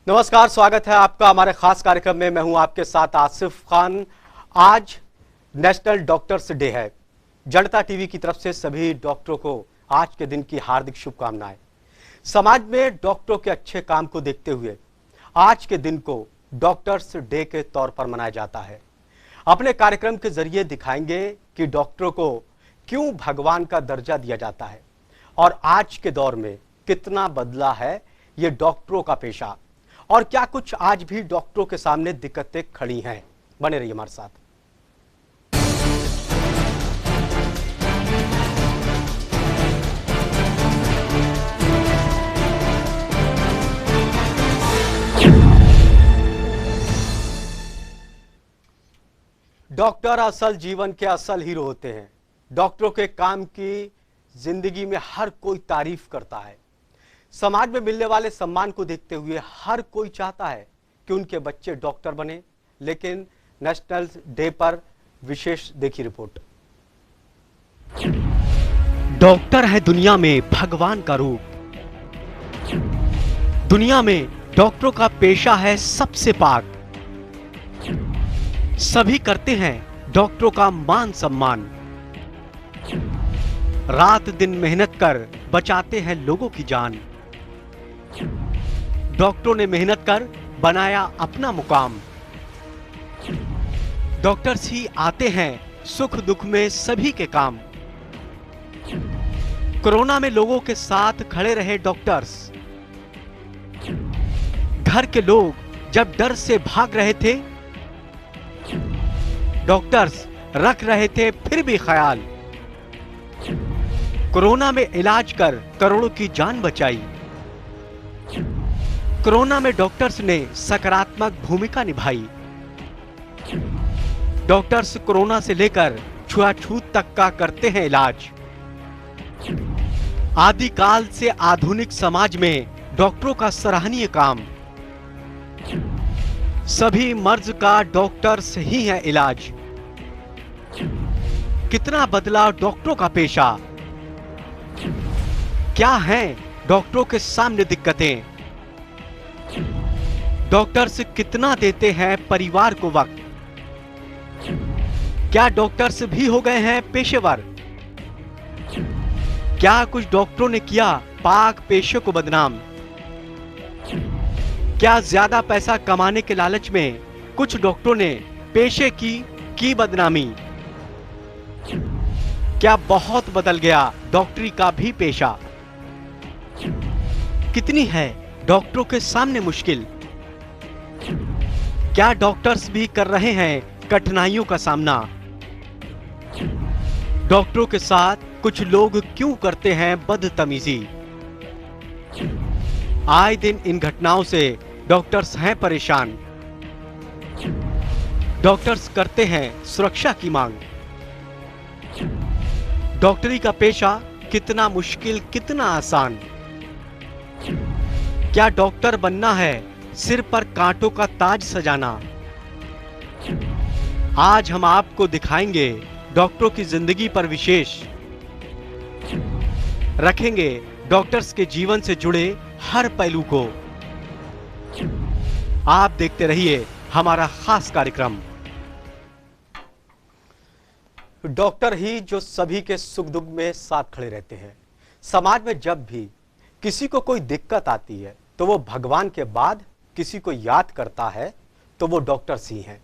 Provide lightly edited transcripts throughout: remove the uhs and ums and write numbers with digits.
नमस्कार, स्वागत है आपका हमारे खास कार्यक्रम में। मैं हूं आपके साथ आसिफ खान। आज नेशनल डॉक्टर्स डे है। जनता टीवी की तरफ से सभी डॉक्टरों को आज के दिन की हार्दिक शुभकामनाएं। समाज में डॉक्टरों के अच्छे काम को देखते हुए आज के दिन को डॉक्टर्स डे के तौर पर मनाया जाता है। अपने कार्यक्रम के जरिए दिखाएंगे कि डॉक्टरों को क्यों भगवान का दर्जा दिया जाता है और आज के दौर में कितना बदला है ये डॉक्टरों का पेशा, और क्या कुछ आज भी डॉक्टरों के सामने दिक्कतें खड़ी हैं। बने रहिए हमारे साथ। डॉक्टर असल जीवन के असल हीरो होते हैं। डॉक्टरों के काम की जिंदगी में हर कोई तारीफ करता है। समाज में मिलने वाले सम्मान को देखते हुए हर कोई चाहता है कि उनके बच्चे डॉक्टर बने। लेकिन नेशनल डे पर विशेष देखिए रिपोर्ट। डॉक्टर है दुनिया में भगवान का रूप। दुनिया में डॉक्टरों का पेशा है सबसे पाक। सभी करते हैं डॉक्टरों का मान सम्मान। रात दिन मेहनत कर बचाते हैं लोगों की जान। डॉक्टरों ने मेहनत कर बनाया अपना मुकाम। डॉक्टर्स ही आते हैं सुख दुख में सभी के काम। कोरोना में लोगों के साथ खड़े रहे डॉक्टर्स। घर के लोग जब डर से भाग रहे थे, डॉक्टर्स रख रहे थे फिर भी ख्याल। कोरोना में इलाज कर करोड़ों की जान बचाई। कोरोना में डॉक्टर्स ने सकारात्मक भूमिका निभाई। डॉक्टर्स कोरोना से लेकर छुआछूत तक का करते हैं इलाज। आदिकाल से आधुनिक समाज में डॉक्टरों का सराहनीय काम। सभी मर्ज का डॉक्टर्स ही है इलाज। कितना बदला डॉक्टरों का पेशा। क्या है डॉक्टरों के सामने दिक्कतें। डॉक्टर्स कितना देते हैं परिवार को वक्त। क्या डॉक्टर्स भी हो गए हैं पेशेवर। क्या कुछ डॉक्टरों ने किया पाक पेशे को बदनाम। क्या ज्यादा पैसा कमाने के लालच में कुछ डॉक्टरों ने पेशे की बदनामी। क्या बहुत बदल गया डॉक्टरी का भी पेशा। कितनी है डॉक्टरों के सामने मुश्किल। क्या डॉक्टर्स भी कर रहे हैं कठिनाइयों का सामना। डॉक्टरों के साथ कुछ लोग क्यों करते हैं बदतमीजी। आए दिन इन घटनाओं से डॉक्टर्स हैं परेशान। डॉक्टर्स करते हैं सुरक्षा की मांग। डॉक्टरी का पेशा कितना मुश्किल कितना आसान। क्या डॉक्टर बनना है सिर पर कांटों का ताज सजाना। आज हम आपको दिखाएंगे डॉक्टरों की जिंदगी पर विशेष। रखेंगे डॉक्टर्स के जीवन से जुड़े हर पहलू को। आप देखते रहिए हमारा खास कार्यक्रम। डॉक्टर ही जो सभी के सुख दुख में साथ खड़े रहते हैं। समाज में जब भी किसी को कोई दिक्कत आती है तो वो भगवान के बाद किसी को याद करता है तो वो डॉक्टर्स ही हैं।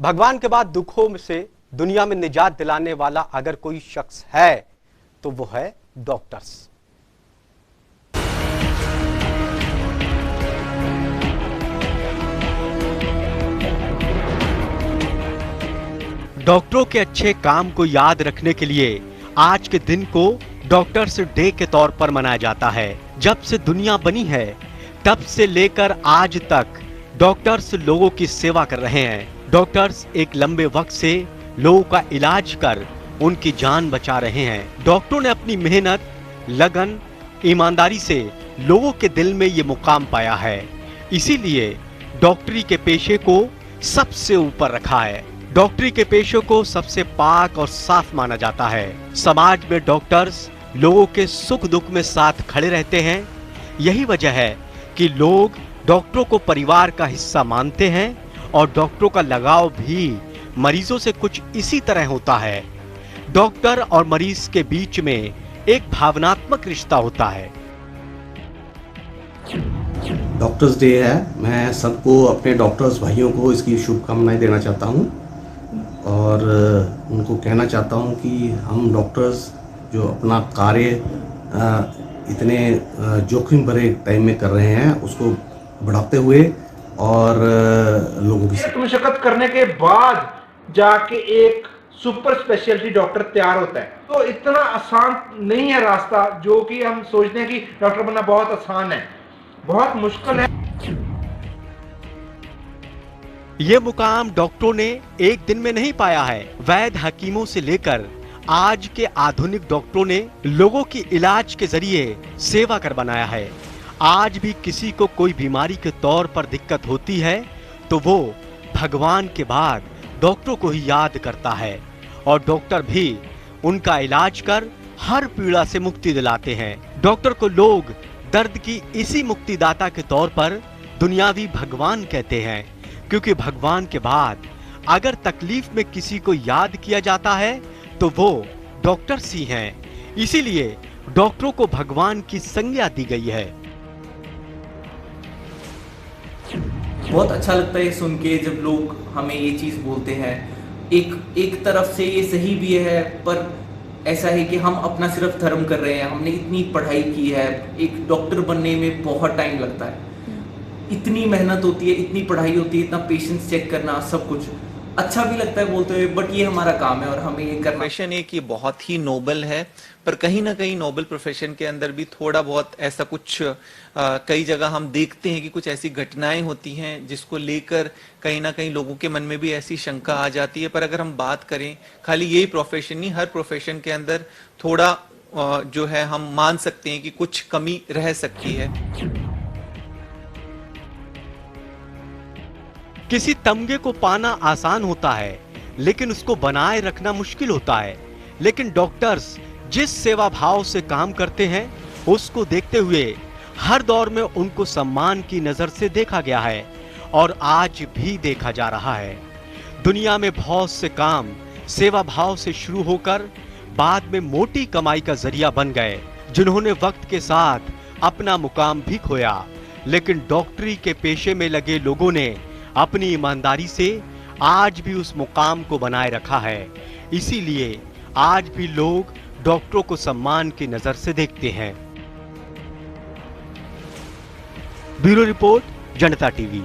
भगवान के बाद दुखों से दुनिया में निजात दिलाने वाला अगर कोई शख्स है तो वो है डॉक्टर्स। डॉक्टरों के अच्छे काम को याद रखने के लिए आज के दिन को डॉक्टर्स डे के तौर पर मनाया जाता है। जब से दुनिया बनी है तब से लेकर आज तक डॉक्टर्स लोगों की सेवा कर रहे हैं। डॉक्टर्स एक लंबे वक्त से लोगों का इलाज कर उनकी जान बचा रहे हैं। डॉक्टरों ने अपनी मेहनत, लगन, ईमानदारी से लोगों के दिल में ये मुकाम पाया है। इसीलिए डॉक्टरी के पेशे को सबसे ऊपर रखा है। डॉक्टरी के पेशे को सबसे पाक और साफ माना जाता है। समाज में डॉक्टर्स लोगों के सुख दुख में साथ खड़े रहते हैं। यही वजह है कि लोग डॉक्टरों को परिवार का हिस्सा मानते हैं और डॉक्टरों का लगाव भी मरीजों से कुछ इसी तरह होता है। डॉक्टर और मरीज के बीच में एक भावनात्मक रिश्ता होता है। डॉक्टर्स डे है, मैं सबको, अपने डॉक्टर्स भाइयों को इसकी शुभकामनाएं देना चाहता हूं और उनको कहना चाहता हूं कि हम डॉक्टर्स जो अपना कार्य इतने जोखिम भरे टाइम में कर रहे हैं उसको बढ़ाते हुए और लोगों की मशक्कत करने के बाद जाके एक सुपर स्पेशलिटी डॉक्टर तैयार होता है। तो इतना आसान नहीं है रास्ता जो कि हम सोचते हैं कि डॉक्टर बनना बहुत आसान है, बहुत मुश्किल है। ये मुकाम डॉक्टरों ने एक दिन में नहीं पाया है। वैद्य हकीमों से लेकर आज के आधुनिक डॉक्टरों ने लोगों की इलाज के जरिए सेवा कर बनाया है। आज भी किसी को कोई बीमारी के तौर पर दिक्कत होती है तो वो भगवान के बाद डॉक्टरों को ही याद करता है और डॉक्टर भी उनका इलाज कर हर पीड़ा से मुक्ति दिलाते हैं। डॉक्टर को लोग दर्द की इसी मुक्तिदाता के तौर पर दुनियावी भगवान कहते हैं, क्योंकि भगवान के बाद अगर तकलीफ में किसी को याद किया जाता है तो वो डॉक्टर्स ही हैं। इसीलिए डॉक्टरों को भगवान की संज्ञा दी गई है। बहुत अच्छा लगता है सुन के जब लोग हमें ये चीज़ बोलते हैं। एक तरफ से ये सही भी है, पर ऐसा है कि हम अपना सिर्फ धर्म कर रहे हैं। हमने इतनी पढ़ाई की है, एक डॉक्टर बनने में बहुत टाइम लगता है, इतनी मेहनत होती है, इतनी पढ़ाई होती है, इतना पेशेंस चेक करना, सब कुछ अच्छा भी लगता है बोलते हुए, बट ये हमारा काम है और हमें ये करना। प्रोफेशन एक ये बहुत ही नोबल है, पर कहीं ना कहीं नोबल प्रोफेशन के अंदर भी थोड़ा बहुत ऐसा कुछ कई जगह हम देखते हैं कि कुछ ऐसी घटनाएं होती हैं जिसको लेकर कहीं ना कहीं लोगों के मन में भी ऐसी शंका आ जाती है। पर अगर हम बात करें खाली यही प्रोफेशन नहीं, हर प्रोफेशन के अंदर थोड़ा जो है हम मान सकते हैं कि कुछ कमी रह सकती है। किसी तमगे को पाना आसान होता है लेकिन उसको बनाए रखना मुश्किल होता है। लेकिन डॉक्टर्स जिस सेवा भाव से काम करते हैं उसको देखते हुए हर दौर में उनको सम्मान की नजर से देखा गया है और आज भी देखा जा रहा है। दुनिया में बहुत से काम सेवा भाव से शुरू होकर बाद में मोटी कमाई का जरिया बन गए, जिन्होंने वक्त के साथ अपना मुकाम भी खोया। लेकिन डॉक्टरी के पेशे में लगे लोगों ने अपनी ईमानदारी से आज भी उस मुकाम को बनाए रखा है। इसीलिए आज भी लोग डॉक्टरों को सम्मान की नजर से देखते हैं। ब्यूरो रिपोर्ट, जनता टीवी।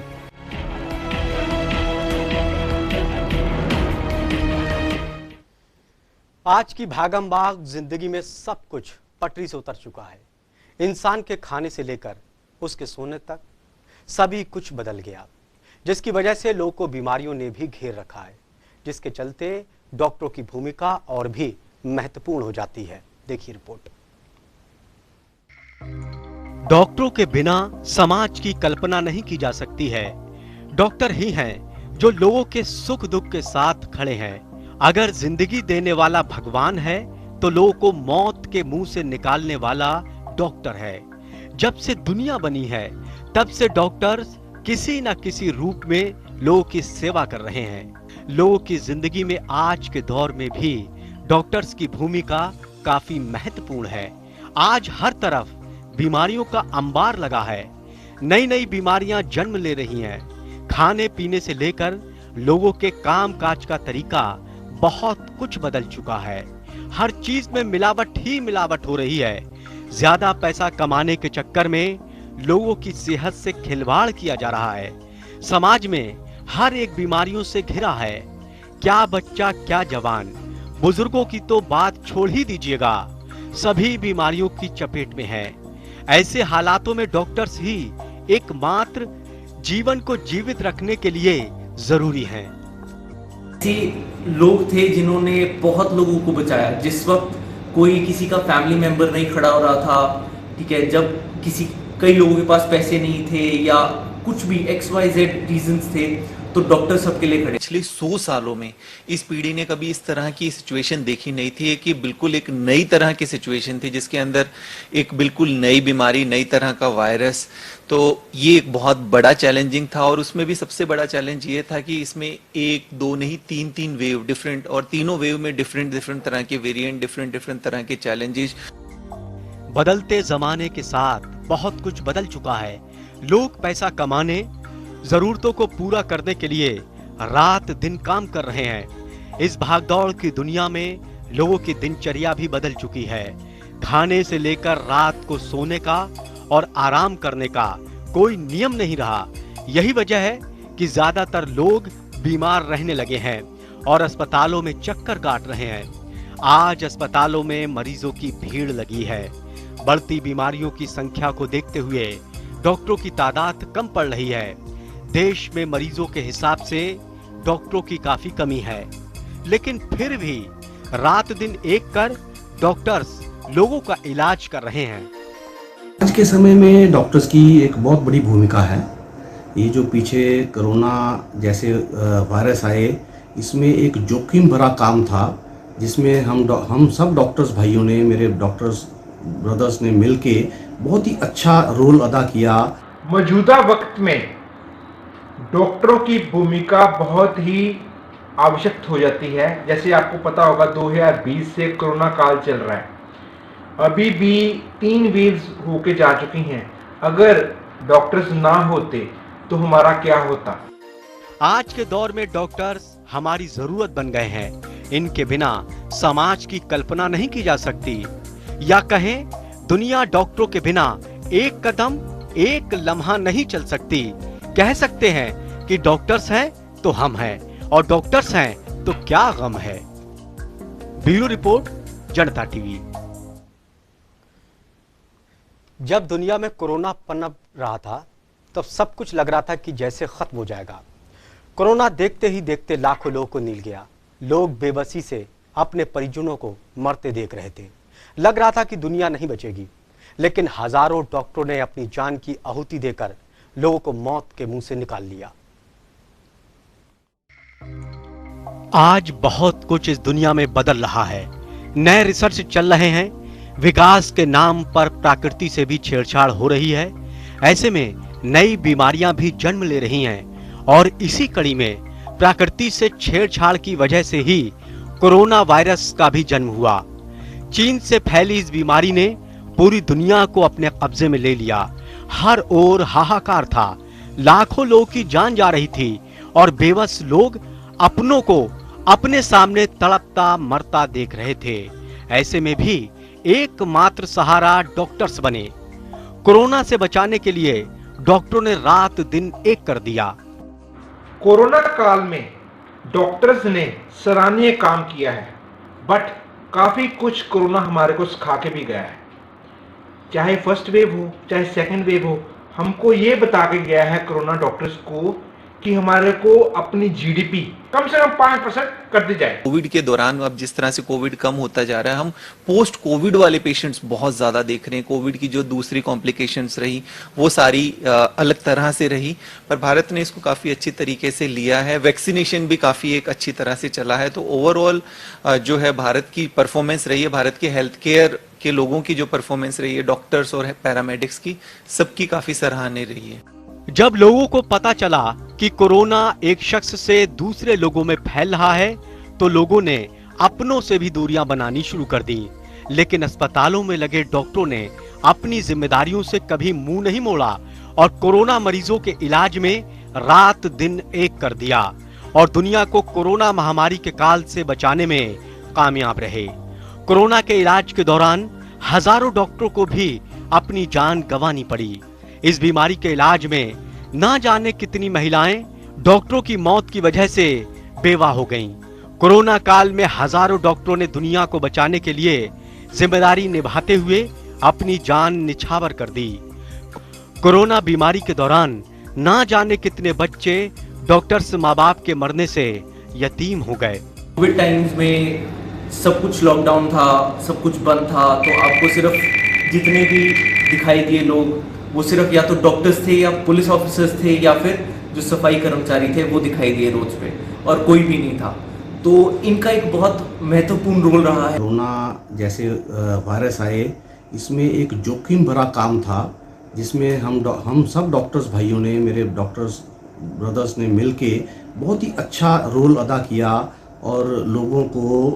आज की भागम-भाग जिंदगी में सब कुछ पटरी से उतर चुका है। इंसान के खाने से लेकर उसके सोने तक सभी कुछ बदल गया, जिसकी वजह से लोगों को बीमारियों ने भी घेर रखा है, जिसके चलते डॉक्टरों की भूमिका और भी महत्वपूर्ण हो जाती है। देखिए रिपोर्ट। डॉक्टरों के बिना समाज की कल्पना नहीं की जा सकती है। डॉक्टर ही हैं जो लोगों के सुख दुख के साथ खड़े हैं। अगर जिंदगी देने वाला भगवान है तो लोगों को मौत के मुंह से निकालने वाला डॉक्टर है। जब से दुनिया बनी है तब से डॉक्टर्स किसी न किसी रूप में लोगों की सेवा कर रहे हैं। लोगों की जिंदगी में आज के दौर में भी डॉक्टर्स की भूमिका काफी महत्वपूर्ण है। आज हर तरफ बीमारियों का अंबार लगा है। नई नई बीमारियां जन्म ले रही हैं। खाने पीने से लेकर लोगों के काम काज का तरीका बहुत कुछ बदल चुका है। हर चीज में मिलावट ही मिलावट हो रही है। ज्यादा पैसा कमाने के चक्कर में लोगों की सेहत से खिलवाड़ किया जा रहा है। समाज में हर एक बीमारियों से घिरा है। क्या बच्चा क्या जवान, बुजुर्गों की तो बात छोड़ ही दीजिएगा, सभी बीमारियों की चपेट में है। ऐसे हालातों में डॉक्टर्स ही एकमात्र जीवन को जीवित रखने के लिए जरूरी हैं। लोग थे जिन्होंने बहुत लोगों को बचाया। जिस वक्त कोई किसी का फैमिली मेंबर नहीं खड़ा हो रहा था, ठीक है, जब कई लोगों के पास पैसे नहीं थे या कुछ भी XYZ रीजंस थे, तो डॉक्टर सबके लिए खड़े। पिछले 100 सालों में इस पीढ़ी ने कभी इस तरह की सिचुएशन देखी नहीं थी कि बिल्कुल एक नई तरह की सिचुएशन थी जिसके अंदर एक बिल्कुल नई बीमारी, नई तरह का वायरस। तो ये एक बहुत बड़ा चैलेंजिंग था और उसमें भी सबसे बड़ा चैलेंज ये था कि इसमें एक दो नहीं तीन वेव डिफरेंट, और तीनों वेव में डिफरेंट तरह के वेरिएंट, डिफरेंट तरह के चैलेंजेस। बदलते जमाने के साथ बहुत कुछ बदल चुका है। लोग पैसा कमाने, जरूरतों को पूरा करने के लिए रात दिन काम कर रहे हैं। इस भागदौड़ की दुनिया में लोगों की दिनचर्या भी बदल चुकी है। खाने से लेकर रात को सोने का और आराम करने का कोई नियम नहीं रहा। यही वजह है कि ज्यादातर लोग बीमार रहने लगे हैं और अस्पतालों में चक्कर काट रहे हैं। आज अस्पतालों में मरीजों की भीड़ लगी है। बढ़ती बीमारियों की संख्या को देखते हुए डॉक्टरों की तादाद कम पड़ रही है। देश में मरीजों के हिसाब से डॉक्टरों की काफी कमी है, लेकिन फिर भी रात दिन एक कर डॉक्टर्स लोगों का इलाज कर रहे हैं। आज के समय में डॉक्टर्स की एक बहुत बड़ी भूमिका है। ये जो पीछे कोरोना जैसे वायरस आए, इसमें एक जोखिम भरा काम था जिसमें हम सब डॉक्टर्स भाइयों ने, मेरे डॉक्टर्स ब्रदर्स ने मिलके बहुत ही अच्छा रोल अदा किया। मौजूदा वक्त में डॉक्टरों की भूमिका बहुत ही आवश्यक हो जाती है। जैसे आपको पता होगा 2020 से कोरोना काल चल रहा है, अभी भी 3 वेव्स होके जा चुकी हैं। अगर डॉक्टर्स ना होते तो हमारा क्या होता। आज के दौर में डॉक्टर्स हमारी जरूरत बन गए हैं। इनके बिना समाज की कल्पना नहीं की जा सकती, या कहें दुनिया डॉक्टरों के बिना एक कदम एक लम्हा नहीं चल सकती। कह सकते हैं कि डॉक्टर्स हैं तो हम हैं, और डॉक्टर्स हैं तो क्या गम है। ब्यूरो रिपोर्ट, जनता टीवी। जब दुनिया में कोरोना पनप रहा था तब सब कुछ लग रहा था कि जैसे खत्म हो जाएगा। कोरोना देखते ही देखते लाखों लोगों को नील गया। लोग बेबसी से अपने परिजनों को मरते देख रहे थे। लग रहा था कि दुनिया नहीं बचेगी, लेकिन हजारों डॉक्टरों ने अपनी जान की आहुति देकर लोगों को मौत के मुंह से निकाल लिया। आज बहुत कुछ इस दुनिया में बदल रहा है। नए रिसर्च चल रहे हैं। विकास के नाम पर प्रकृति से भी छेड़छाड़ हो रही है। ऐसे में नई बीमारियां भी जन्म ले रही हैं, और इसी कड़ी में प्रकृति से छेड़छाड़ की वजह से ही कोरोना वायरस का भी जन्म हुआ। चीन से फैली इस बीमारी ने पूरी दुनिया को अपने कब्जे में ले लिया। हर ओर हाहाकार था। लाखों लोगों की जान जा रही थी और बेबस लोग अपनों को अपने सामने तड़पता मरता देख रहे थे। ऐसे में भी एकमात्र सहारा डॉक्टर्स बने। कोरोना से बचाने के लिए डॉक्टरों ने रात दिन एक कर दिया। कोरोना काल में डॉक्टर्स ने सराहनीय काम किया है, बट काफी कुछ कोरोना हमारे को सिखा के भी गया है। चाहे फर्स्ट वेव हो चाहे सेकंड वेव हो, हमको ये बता के गया है कोरोना डॉक्टर्स को कि हमारे को अपनी जीडीपी कम से कम 5% कर दी जाए। कोविड के दौरान अब जिस तरह से कोविड कम होता जा रहा है, हम पोस्ट कोविड वाले पेशेंट्स बहुत ज्यादा देख रहे हैं। कोविड की जो दूसरी कॉम्प्लिकेशंस रही वो सारी अलग तरह से रही, पर भारत ने इसको काफी अच्छी तरीके से लिया है। वैक्सीनेशन भी काफी एक अच्छी तरह से चला है। तो ओवरऑल जो है भारत की परफॉर्मेंस रही है, भारत के हेल्थ केयर के लोगों की जो परफॉर्मेंस रही है, डॉक्टर्स और पैरामेडिक्स की, सबकी काफी सराहनीय रही है। जब लोगों को पता चला कि कोरोना एक शख्स से दूसरे लोगों में फैल रहा है, तो लोगों ने अपनों से भी दूरियां बनानी शुरू कर दी। लेकिन अस्पतालों में लगे डॉक्टरों ने अपनी जिम्मेदारियों से कभी मुंह नहीं मोड़ा और कोरोना मरीजों के इलाज में रात दिन एक कर दिया, और दुनिया को कोरोना महामारी के काल से बचाने में कामयाब रहे। कोरोना के इलाज के दौरान हजारों डॉक्टरों को भी अपनी जान गंवानी पड़ी। इस बीमारी के इलाज में ना जाने कितनी महिलाएं डॉक्टरों की मौत की वजह से बेवा हो गईं। कोरोना काल में हजारों डॉक्टरों ने दुनिया को बचाने के लिए जिम्मेदारी निभाते हुए अपनी जान निछावर कर दी। कोरोना बीमारी के दौरान ना जाने कितने बच्चे डॉक्टर्स माँ बाप के मरने से यतीम हो गए। कोविड टाइम्स में सब कुछ लॉकडाउन था, सब कुछ बंद था, तो आपको सिर्फ जितने भी दिखाई दिए लोग वो सिर्फ या तो डॉक्टर्स थे या पुलिस ऑफिसर्स थे या फिर जो सफाई कर्मचारी थे वो दिखाई दिए रोज पे, और कोई भी नहीं था। तो इनका एक बहुत महत्वपूर्ण रोल रहा है। कोरोना जैसे वायरस आए, इसमें एक जोखिम भरा काम था, जिसमें हम सब डॉक्टर्स भाइयों ने, मेरे डॉक्टर्स ब्रदर्स ने मिलके बहुत ही अच्छा रोल अदा किया और लोगों को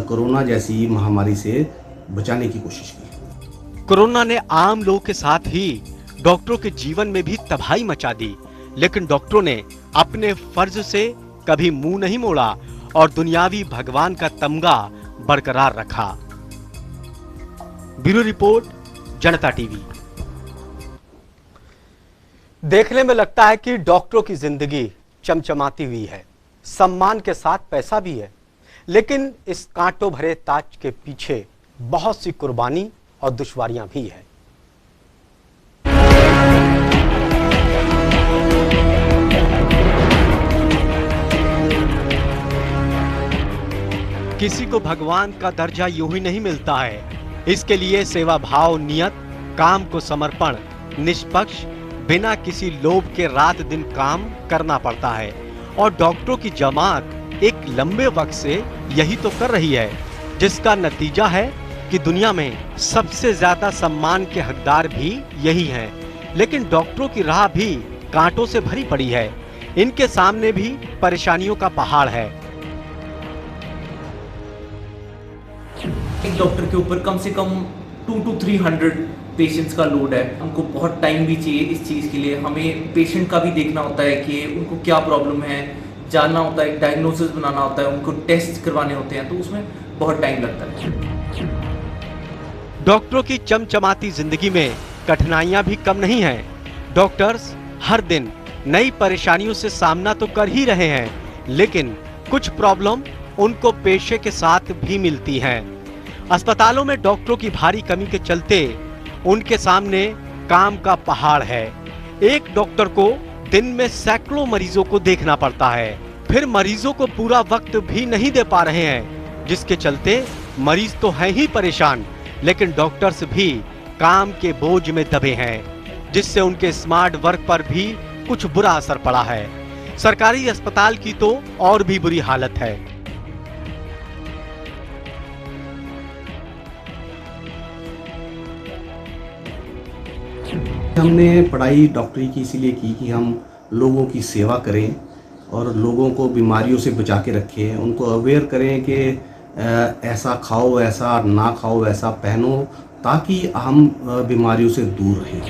कोरोना जैसी महामारी से बचाने की कोशिश की। कोरोना ने आम लोगों के साथ ही डॉक्टरों के जीवन में भी तबाही मचा दी, लेकिन डॉक्टरों ने अपने फर्ज से कभी मुंह नहीं मोड़ा और दुनियावी भगवान का तमगा बरकरार रखा। ब्यूरो रिपोर्ट, जनता टीवी। देखने में लगता है कि डॉक्टरों की जिंदगी चमचमाती हुई है, सम्मान के साथ पैसा भी है, लेकिन इस कांटों भरे ताज के पीछे बहुत सी कुर्बानी और दुश्वारियां भी है। किसी को भगवान का दर्जा यूं ही नहीं मिलता है। इसके लिए सेवा भाव, नियत, काम को समर्पण, निष्पक्ष, बिना किसी लोभ के रात दिन काम करना पड़ता है। और डॉक्टरों की जमात एक लंबे वक्त से यही तो कर रही है, जिसका नतीजा है कि दुनिया में सबसे ज्यादा सम्मान के हकदार भी यही हैं। लेकिन डॉक्टरों की राह भी कांटों से भरी पड़ी है। इनके सामने भी परेशानियों का पहाड़ है। एक डॉक्टर के ऊपर कम से कम 200 to 300 पेशेंट्स का लोड है। उनको बहुत टाइम भी चाहिए इस चीज़ के लिए। हमें पेशेंट का भी देखना होता है कि उनको क्या प्रॉब्लम है, जानना होता है, डायग्नोसिस बनाना होता है, उनको टेस्ट करवाने होते हैं, तो उसमें बहुत टाइम लगता है। डॉक्टरों की चमचमाती जिंदगी में कठिनाइयां भी कम नहीं हैं। डॉक्टर्स हर दिन नई परेशानियों से सामना तो कर ही रहे हैं, लेकिन कुछ प्रॉब्लम उनको पेशे के साथ भी मिलती हैं। अस्पतालों में डॉक्टरों की भारी कमी के चलते उनके सामने काम का पहाड़ है। एक डॉक्टर को दिन में सैकड़ों मरीजों को देखना पड़ता है, फिर मरीजों को पूरा वक्त भी नहीं दे पा रहे हैं, जिसके चलते मरीज तो हैं ही परेशान, लेकिन डॉक्टर्स भी काम के बोझ में दबे हैं, जिससे उनके स्मार्ट वर्क पर भी कुछ बुरा असर पड़ा है। सरकारी अस्पताल की तो और भी बुरी हालत है। हमने पढ़ाई डॉक्टरी की इसीलिए की कि हम लोगों की सेवा करें और लोगों को बीमारियों से बचा के रखें, उनको अवेयर करें कि ऐसा खाओ, ऐसा ना खाओ, ऐसा पहनो, ताकि हम बीमारियों से दूर रहें।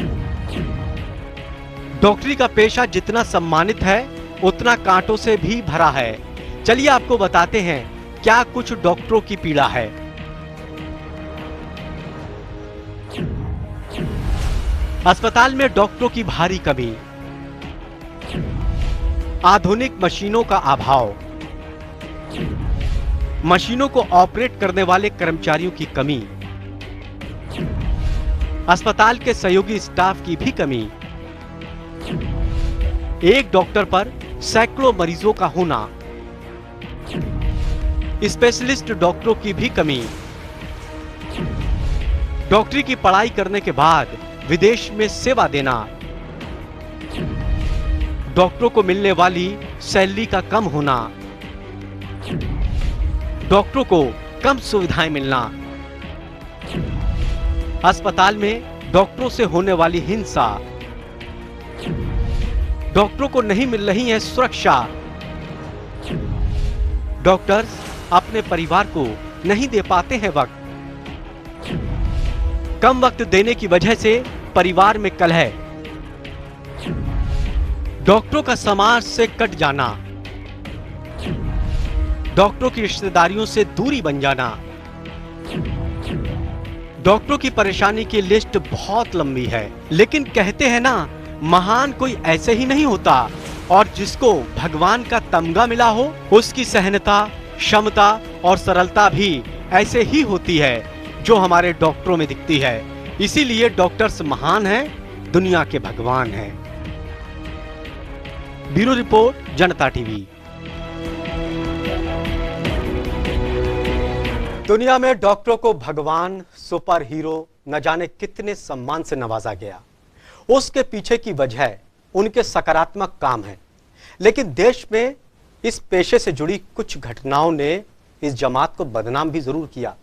डॉक्टरी का पेशा जितना सम्मानित है, उतना कांटों से भी भरा है। चलिए आपको बताते हैं क्या कुछ डॉक्टरों की पीड़ा है। अस्पताल में डॉक्टरों की भारी कमी, आधुनिक मशीनों का अभाव, मशीनों को ऑपरेट करने वाले कर्मचारियों की कमी, अस्पताल के सहयोगी स्टाफ की भी कमी, एक डॉक्टर पर सैकड़ों मरीजों का होना, स्पेशलिस्ट डॉक्टरों की भी कमी, डॉक्टरी की पढ़ाई करने के बाद विदेश में सेवा देना, डॉक्टरों को मिलने वाली सैलरी का कम होना, डॉक्टरों को कम सुविधाएं मिलना, अस्पताल में डॉक्टरों से होने वाली हिंसा, डॉक्टरों को नहीं मिल रही है सुरक्षा, डॉक्टर्स अपने परिवार को नहीं दे पाते हैं वक्त, कम वक्त देने की वजह से परिवार में कलह, डॉक्टरों का समाज से कट जाना, डॉक्टरों की रिश्तेदारियों से दूरी बन जाना। डॉक्टरों की परेशानी की लिस्ट बहुत लंबी है, लेकिन कहते हैं ना, महान कोई ऐसे ही नहीं होता, और जिसको भगवान का तमगा मिला हो, उसकी सहनता, क्षमता और सरलता भी ऐसे ही होती है जो हमारे डॉक्टरों में दिखती है। इसीलिए डॉक्टर्स महान हैं, दुनिया के भगवान हैं। ब्यूरो रिपोर्ट, जनता टीवी। दुनिया में डॉक्टरों को भगवान, सुपर हीरो, न जाने कितने सम्मान से नवाजा गया। उसके पीछे की वजह उनके सकारात्मक काम है। लेकिन देश में इस पेशे से जुड़ी कुछ घटनाओं ने इस जमात को बदनाम भी जरूर किया।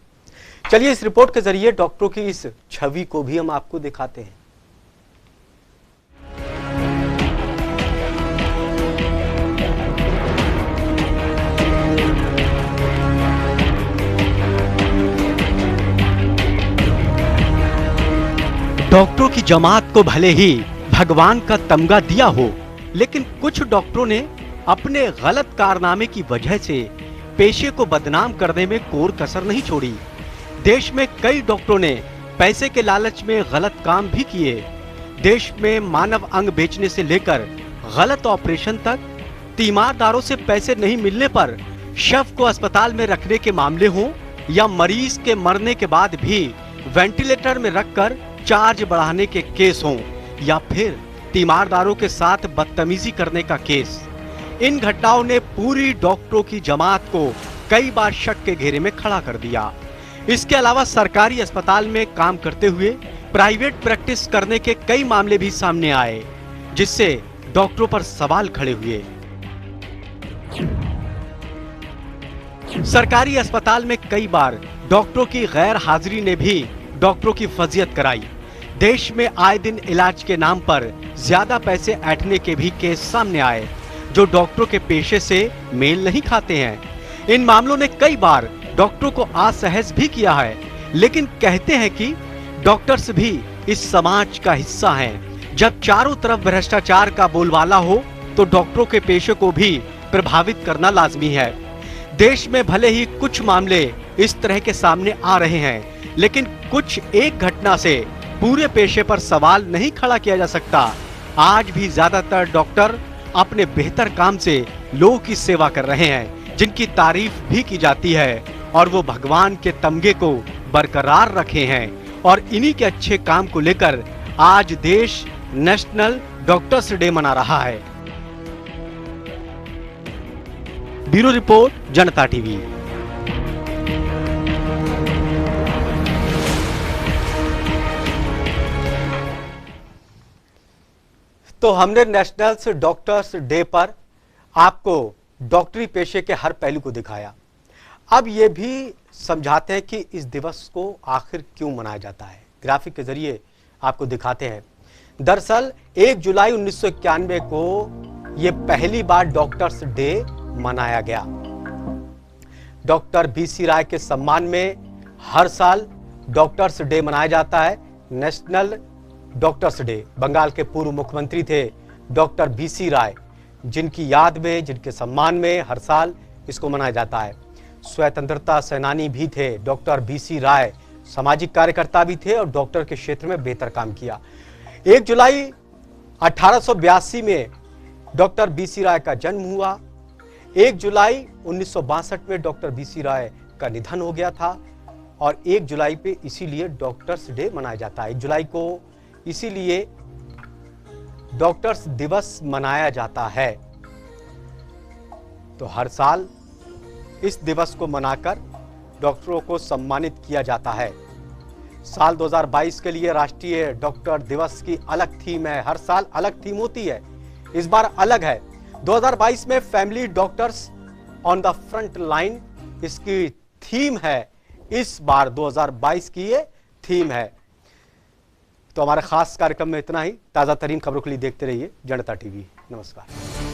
चलिए इस रिपोर्ट के जरिए डॉक्टरों की इस छवि को भी हम आपको दिखाते हैं। डॉक्टरों की जमात को भले ही भगवान का तमगा दिया हो, लेकिन कुछ डॉक्टरों ने अपने गलत कारनामे की वजह से पेशे को बदनाम करने में कोर कसर नहीं छोड़ी। देश में कई डॉक्टरों ने पैसे के लालच में गलत काम भी किए। देश में मानव अंग बेचने से लेकर गलत ऑपरेशन तक, तीमारदारों से पैसे नहीं मिलने पर शव को अस्पताल में रखने के मामले हों या मरीज के मरने के बाद भी वेंटिलेटर में रखकर चार्ज बढ़ाने के केस हों या फिर तीमारदारों के साथ बदतमीजी करने का केस, इन घटनाओं ने पूरी डॉक्टरों की जमात को कई बार शक के घेरे में खड़ा कर दिया। इसके अलावा सरकारी अस्पताल में काम करते हुए प्राइवेट प्रैक्टिस करने के कई मामले भी सामने आए, जिससे डॉक्टरों पर सवाल खड़े हुए। सरकारी अस्पताल में कई बार डॉक्टरों की गैर हाजिरी ने भी डॉक्टरों की फजीयत कराई। देश में आए दिन इलाज के नाम पर ज्यादा पैसे ऐंठने के भी केस सामने आए, जो डॉक्टरों के पेशे से मेल नहीं खाते हैं। इन मामलों ने कई बार डॉक्टरों को असहज भी किया है, लेकिन कहते हैं कि डॉक्टर्स भी इस समाज का हिस्सा हैं। जब चारों तरफ भ्रष्टाचार का बोलबाला हो तो डॉक्टरों के पेशे को भी प्रभावित करना लाजमी है। देश में भले ही कुछ मामले इस तरह के सामने आ रहे हैं, लेकिन कुछ एक घटना से पूरे पेशे पर सवाल नहीं खड़ा किया जा सकता। आज भी ज्यादातर डॉक्टर अपने बेहतर काम से लोगों की सेवा कर रहे हैं, जिनकी तारीफ भी की जाती है और वो भगवान के तमगे को बरकरार रखे हैं। और इन्हीं के अच्छे काम को लेकर आज देश नेशनल डॉक्टर्स डे मना रहा है। ब्यूरो रिपोर्ट, जनता टीवी। तो हमने नेशनल डॉक्टर्स डे पर आपको डॉक्टरी पेशे के हर पहलू को दिखाया। अब ये भी समझाते हैं कि इस दिवस को आखिर क्यों मनाया जाता है। ग्राफिक के जरिए आपको दिखाते हैं। दरअसल 1 जुलाई 1991 को ये पहली बार डॉक्टर्स डे मनाया गया। डॉक्टर बीसी राय के सम्मान में हर साल डॉक्टर्स डे मनाया जाता है। नेशनल डॉक्टर्स डे बंगाल के पूर्व मुख्यमंत्री थे डॉक्टर बीसी राय, जिनकी याद में, जिनके सम्मान में हर साल इसको मनाया जाता है। स्वतंत्रता सेनानी भी थे डॉक्टर बीसी राय, सामाजिक कार्यकर्ता भी थे और डॉक्टर के क्षेत्र में बेहतर काम किया। 1 जुलाई 1882 में डॉक्टर बीसी राय का जन्म हुआ। 1 जुलाई 1962 में डॉक्टर बीसी राय का निधन हो गया था और 1 जुलाई पे इसीलिए डॉक्टर्स डे मनाया जाता है। 1 जुलाई को इसीलिए डॉक्टर्स दिवस मनाया जाता है। तो हर साल इस दिवस को मनाकर डॉक्टरों को सम्मानित किया जाता है। साल 2022 के लिए राष्ट्रीय डॉक्टर दिवस की अलग थीम है। हर साल अलग थीम होती है, इस बार अलग है। 2022 में family doctors on the front line इसकी थीम है। इस बार 2022 की ये थीम है। तो हमारे खास कार्यक्रम में इतना ही। ताजा तरीन खबरों के लिए देखते रहिए जनता टीवी। नमस्कार।